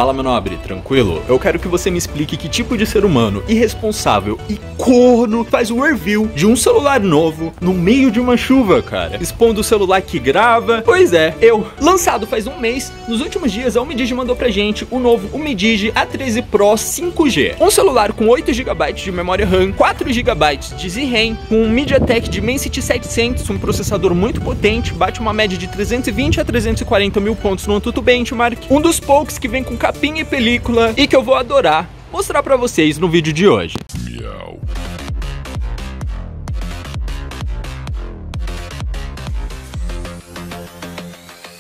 Fala, meu nobre, tranquilo? Eu quero que você me explique que tipo de ser humano irresponsável e corno faz um review de um celular novo no meio de uma chuva, cara. Expondo o celular que grava. Pois é, eu. Lançado faz um mês, nos últimos dias a Umidigi mandou pra gente o novo Umidigi A13 Pro 5G. Um celular com 8 GB de memória RAM, 4 GB de ZRAM, com um MediaTek Dimensity 700, um processador muito potente, bate uma média de 320 a 340 mil pontos no AnTuTu Benchmark. Um dos poucos que vem com capinha e película e que eu vou adorar mostrar pra vocês no vídeo de hoje. Miau.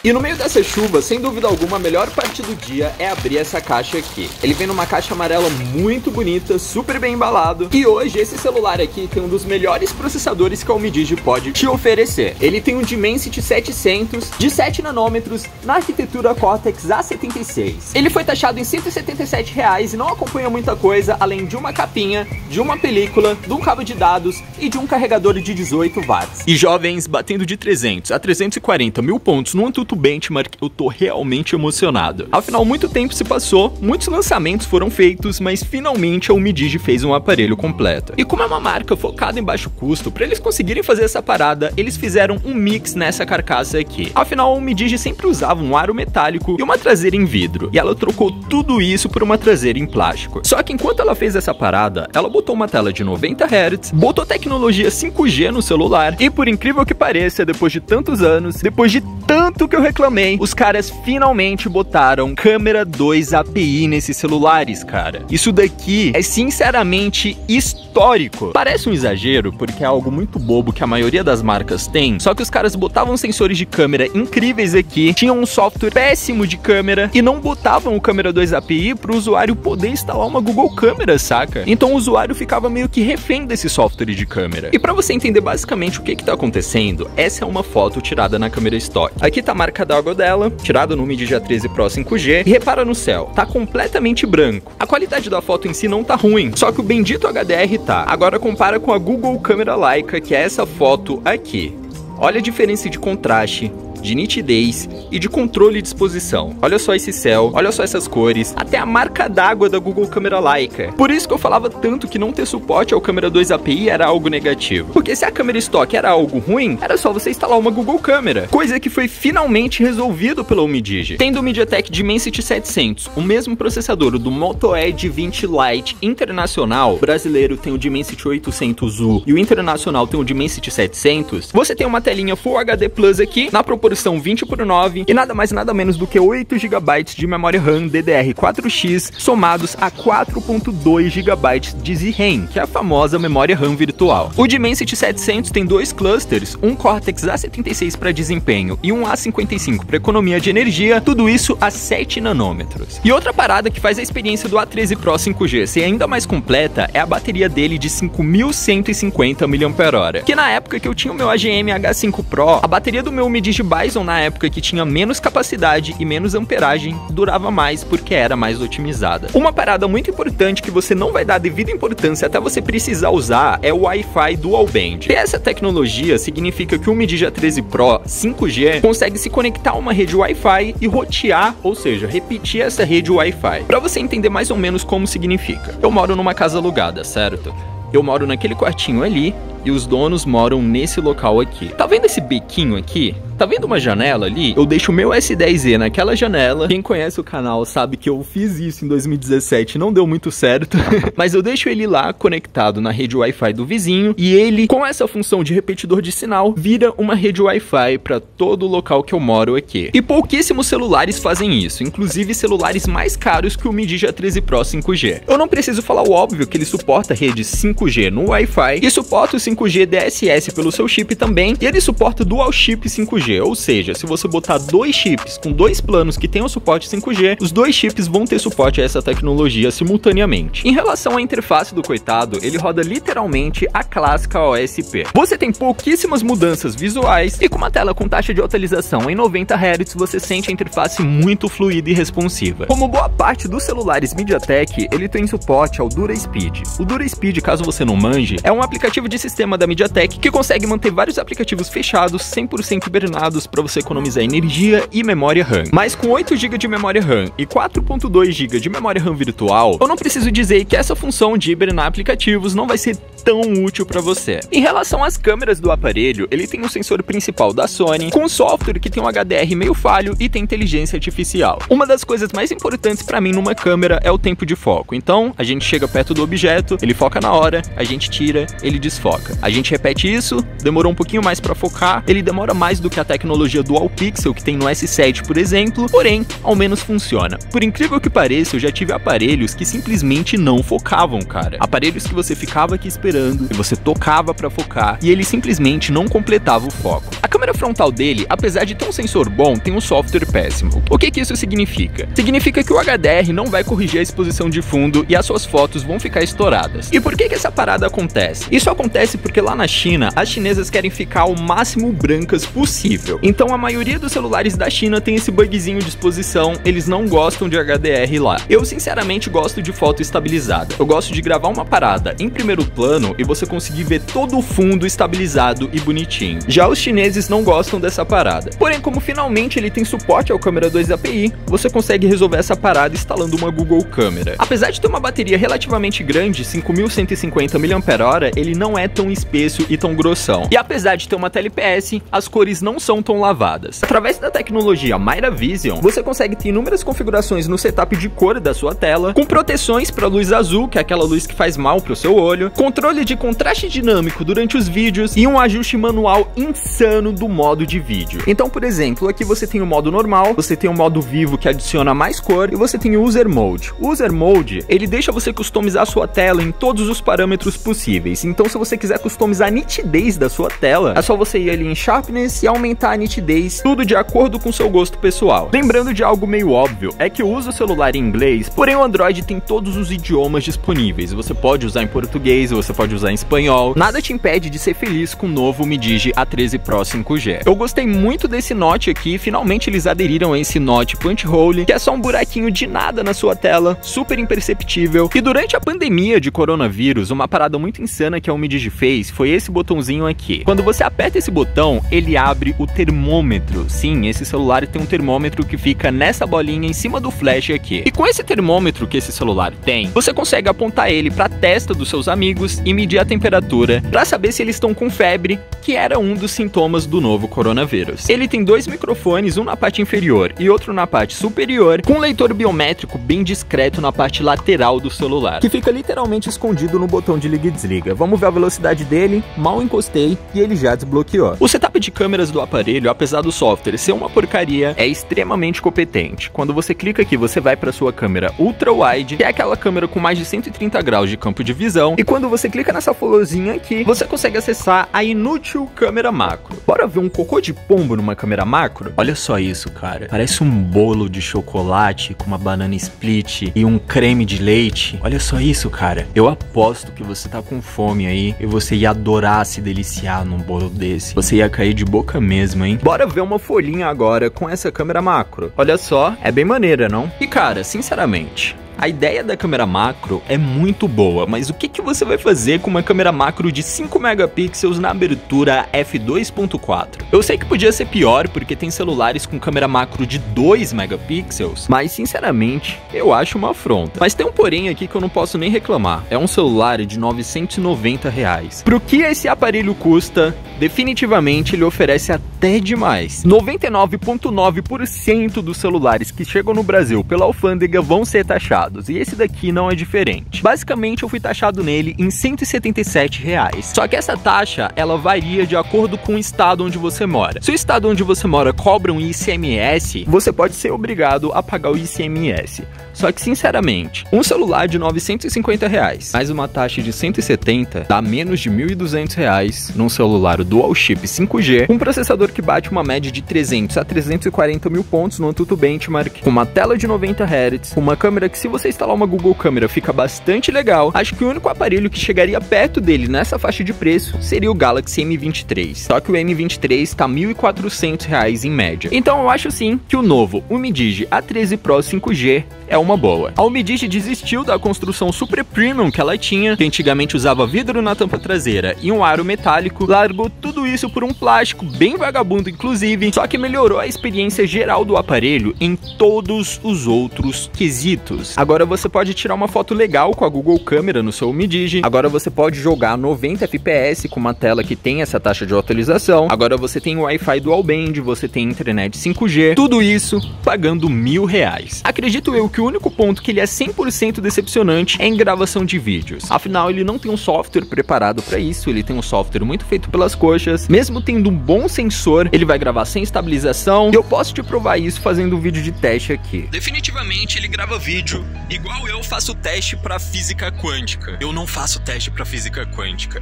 E no meio dessa chuva, sem dúvida alguma, a melhor parte do dia é abrir essa caixa aqui. Ele vem numa caixa amarela muito bonita, super bem embalado. E hoje esse celular aqui tem um dos melhores processadores que a Umidigi pode te oferecer. Ele tem um Dimensity 700 de 7 nanômetros na arquitetura Cortex A76. Ele foi taxado em R$ 177 e não acompanha muita coisa, além de uma capinha, de uma película, de um cabo de dados e de um carregador de 18 watts. E jovens, batendo de 300 a 340 mil pontos no AnTuTu Benchmark, eu tô realmente emocionado. Afinal, muito tempo se passou, muitos lançamentos foram feitos, mas finalmente a Umidigi fez um aparelho completo. E como é uma marca focada em baixo custo, para eles conseguirem fazer essa parada, eles fizeram um mix nessa carcaça aqui. Afinal, a Umidigi sempre usava um aro metálico e uma traseira em vidro, e ela trocou tudo isso por uma traseira em plástico. Só que enquanto ela fez essa parada, ela botou uma tela de 90 Hz, botou tecnologia 5G no celular, e por incrível que pareça, depois de tantos anos, depois de tanto que eu reclamei, os caras finalmente botaram câmera 2 API nesses celulares, cara. Isso daqui é sinceramente histórico. Parece um exagero, porque é algo muito bobo que a maioria das marcas tem, só que os caras botavam sensores de câmera incríveis aqui, tinham um software péssimo de câmera e não botavam o câmera 2 API para o usuário poder instalar uma Google Câmera, saca? Então o usuário ficava meio que refém desse software de câmera. E para você entender basicamente o que tá acontecendo, essa é uma foto tirada na câmera stock. Aqui tá a marca d'água dela, tirada no Umidigi A13 Pro 5G, e repara no céu, tá completamente branco. A qualidade da foto em si não tá ruim, só que o bendito HDR tá. Agora compara com a Google Câmera Leica, que é essa foto aqui. Olha a diferença de contraste, de nitidez e de controle de exposição. Olha só esse céu, olha só essas cores, até a marca d'água da Google Câmera Leica. Por isso que eu falava tanto que não ter suporte ao câmera 2 API era algo negativo. Porque se a câmera stock era algo ruim, era só você instalar uma Google Câmera, coisa que foi finalmente resolvido pela Umidigi. Tendo o MediaTek Dimensity 700, o mesmo processador do Moto Edge 20 Lite internacional, o brasileiro tem o Dimensity 800U e o internacional tem o Dimensity 700, você tem uma telinha Full HD Plus aqui, na proporção 20:9 e nada mais nada menos do que 8 GB de memória RAM DDR4X somados a 4.2 GB de ZRAM, que é a famosa memória RAM virtual. O Dimensity 700 tem dois clusters, um Cortex A76 para desempenho e um A55 para economia de energia, tudo isso a 7 nanômetros. E outra parada que faz a experiência do A13 Pro 5G ser ainda mais completa é a bateria dele de 5.150 mAh, que na época que eu tinha o meu AGM H5 Pro, a bateria do meu Umidigi Bison na época que tinha menos capacidade e menos amperagem, durava mais porque era mais otimizada. Uma parada muito importante que você não vai dar devida importância até você precisar usar é o Wi-Fi Dual Band. E essa tecnologia significa que o Umidigi A13 Pro 5G consegue se conectar a uma rede Wi-Fi e rotear, ou seja, repetir essa rede Wi-Fi. Para você entender mais ou menos como significa. Eu moro numa casa alugada, certo? Eu moro naquele quartinho ali e os donos moram nesse local aqui. Tá vendo esse bequinho aqui? Tá vendo uma janela ali? Eu deixo o meu S10e naquela janela. Quem conhece o canal sabe que eu fiz isso em 2017, não deu muito certo. Mas eu deixo ele lá conectado na rede Wi-Fi do vizinho e ele, com essa função de repetidor de sinal, vira uma rede Wi-Fi para todo o local que eu moro aqui. E pouquíssimos celulares fazem isso, inclusive celulares mais caros que o Umidigi A13 Pro 5G. Eu não preciso falar o óbvio que ele suporta rede 5G no Wi-Fi e suporta o 5G DSS pelo seu chip também, e ele suporta Dual Chip 5G, ou seja, se você botar dois chips com dois planos que tenham suporte 5G, os dois chips vão ter suporte a essa tecnologia simultaneamente. Em relação à interface do coitado, ele roda literalmente a clássica OSP. Você tem pouquíssimas mudanças visuais e com uma tela com taxa de atualização em 90 Hz, você sente a interface muito fluida e responsiva. Como boa parte dos celulares MediaTek, ele tem suporte ao DuraSpeed. O DuraSpeed, caso você não manje, é um aplicativo de sistema da MediaTek que consegue manter vários aplicativos fechados 100% hibernados pensados para você economizar energia e memória RAM. Mas com 8 GB de memória RAM e 4.2 GB de memória RAM virtual, eu não preciso dizer que essa função de hibernar aplicativos não vai ser tão útil para você. Em relação às câmeras do aparelho, ele tem um sensor principal da Sony, com um software que tem um HDR meio falho e tem inteligência artificial. Uma das coisas mais importantes para mim numa câmera é o tempo de foco. Então, a gente chega perto do objeto, ele foca na hora, a gente tira, ele desfoca. A gente repete isso, demorou um pouquinho mais para focar, ele demora mais do que a tecnologia Dual Pixel que tem no S7, por exemplo, porém, ao menos funciona. Por incrível que pareça, eu já tive aparelhos que simplesmente não focavam, cara. Aparelhos que você ficava aqui esperando e você tocava para focar e ele simplesmente não completava o foco. A câmera frontal dele, apesar de ter um sensor bom, tem um software péssimo. O que isso significa? Significa que o HDR não vai corrigir a exposição de fundo e as suas fotos vão ficar estouradas. E por que essa parada acontece? Isso acontece porque lá na China, as chinesas querem ficar o máximo brancas possível. Então a maioria dos celulares da China tem esse bugzinho de exposição, eles não gostam de HDR lá. Eu sinceramente gosto de foto estabilizada. Eu gosto de gravar uma parada em primeiro plano e você conseguir ver todo o fundo estabilizado e bonitinho. Já os chineses não gostam dessa parada. Porém, como finalmente ele tem suporte ao câmera 2 API, você consegue resolver essa parada instalando uma Google Câmera. Apesar de ter uma bateria relativamente grande, 5150 mAh, ele não é tão espesso e tão grossão. E apesar de ter uma tela IPS, as cores não são tão lavadas. Através da tecnologia Myra Vision, você consegue ter inúmeras configurações no setup de cor da sua tela, com proteções para luz azul, que é aquela luz que faz mal para o seu olho, controle de contraste dinâmico durante os vídeos e um ajuste manual insano do modo de vídeo. Então, por exemplo, aqui você tem o modo normal, você tem o modo vivo que adiciona mais cor e você tem o User Mode. O User Mode, ele deixa você customizar a sua tela em todos os parâmetros possíveis. Então, se você quiser customizar a nitidez da sua tela, é só você ir ali em Sharpness e aumentar a nitidez, tudo de acordo com o seu gosto pessoal. Lembrando de algo meio óbvio, é que eu uso o celular em inglês, porém o Android tem todos os idiomas disponíveis. Você pode usar em português, você pode usar em espanhol. Nada te impede de ser feliz com o novo Mi Digi A13 Pro 5G. Eu gostei muito desse Note aqui, finalmente eles aderiram a esse Note Punch Hole, que é só um buraquinho de nada na sua tela, super imperceptível. E durante a pandemia de coronavírus, uma parada muito insana que a Mi Digi fez foi esse botãozinho aqui. Quando você aperta esse botão, ele abre o termômetro. Sim, esse celular tem um termômetro que fica nessa bolinha em cima do flash aqui. E com esse termômetro que esse celular tem, você consegue apontar ele para a testa dos seus amigos e medir a temperatura para saber se eles estão com febre, que era um dos sintomas do novo coronavírus. Ele tem dois microfones, um na parte inferior e outro na parte superior, com um leitor biométrico bem discreto na parte lateral do celular, que fica literalmente escondido no botão de liga e desliga. Vamos ver a velocidade dele, mal encostei e ele já desbloqueou. O setup de câmeras do aparelho, apesar do software ser uma porcaria, é extremamente competente. Quando você clica aqui, você vai para sua câmera ultra wide, que é aquela câmera com mais de 130 graus de campo de visão, e quando você clica nessa florzinha aqui, você consegue acessar a inútil câmera macro. Bora ver um cocô de pombo numa câmera macro? Olha só isso, cara. Parece um bolo de chocolate com uma banana split e um creme de leite. Olha só isso, cara. Eu aposto que você tá com fome aí e você ia adorar se deliciar num bolo desse. Você ia cair de boca mesmo, hein? Bora ver uma folhinha agora com essa câmera macro. Olha só, é bem maneira, não? E cara, sinceramente, a ideia da câmera macro é muito boa, mas o que você vai fazer com uma câmera macro de 5 megapixels na abertura f2.4? Eu sei que podia ser pior, porque tem celulares com câmera macro de 2 megapixels, mas sinceramente, eu acho uma afronta. Mas tem um porém aqui que eu não posso nem reclamar. É um celular de R$990. Pro que esse aparelho custa, definitivamente ele oferece até demais. 99,9% dos celulares que chegam no Brasil pela alfândega vão ser taxados. E esse daqui não é diferente. Basicamente, eu fui taxado nele em R$177. Só que essa taxa, ela varia de acordo com o estado onde você mora. Se o estado onde você mora cobra um ICMS, você pode ser obrigado a pagar o ICMS. Só que, sinceramente, um celular de R$950 mais uma taxa de 170 dá menos de R$1.200 num celular Dual Chip 5G, com um processador que bate uma média de 300 a 340 mil pontos no Antutu Benchmark, com uma tela de 90 Hz, com uma câmera que, se você instalar uma Google Câmera, fica bastante legal. Acho que o único aparelho que chegaria perto dele nessa faixa de preço seria o Galaxy M23. Só que o M23 tá R$1.400 em média. Então eu acho sim que o novo Mi Digi A13 Pro 5G é uma boa. A Mi Digi desistiu da construção super premium que ela tinha, que antigamente usava vidro na tampa traseira e um aro metálico, largou tudo isso por um plástico bem vagabundo inclusive, só que melhorou a experiência geral do aparelho em todos os outros quesitos. Agora você pode tirar uma foto legal com a Google Câmera no seu Home Digi, agora você pode jogar 90 FPS com uma tela que tem essa taxa de atualização, agora você tem o Wi-Fi Dual Band, você tem internet 5G, tudo isso pagando R$1.000. Acredito eu que o único ponto que ele é 100% decepcionante é em gravação de vídeos, afinal ele não tem um software preparado para isso, ele tem um software muito feito pelas coxas, mesmo tendo um bom sensor, ele vai gravar sem estabilização, e eu posso te provar isso fazendo um vídeo de teste aqui. Definitivamente ele grava vídeo igual eu faço teste para física quântica. Eu não faço teste para física quântica.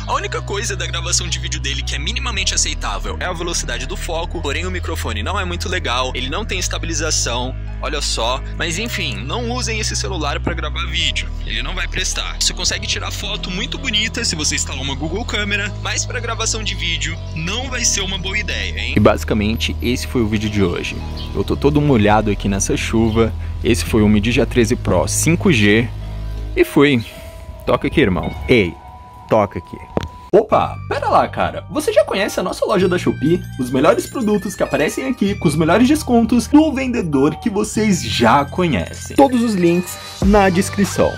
A única coisa da gravação de vídeo dele que é minimamente aceitável é a velocidade do foco, porém o microfone não é muito legal, ele não tem estabilização, olha só, mas enfim, não usem esse celular para gravar vídeo, ele não vai prestar. Você consegue tirar foto muito bonita se você instalar uma Google Câmera, mas para gravação de vídeo não vai ser uma boa ideia, hein? E basicamente esse foi o vídeo de hoje. Eu tô todo molhado aqui nessa chuva, esse foi o Mi Digi A13 Pro 5G e fui. Toca aqui, irmão. Ei, toca aqui. Opa, pera lá, cara. Você já conhece a nossa loja da Shopee? Os melhores produtos que aparecem aqui com os melhores descontos do vendedor que vocês já conhecem. Todos os links na descrição.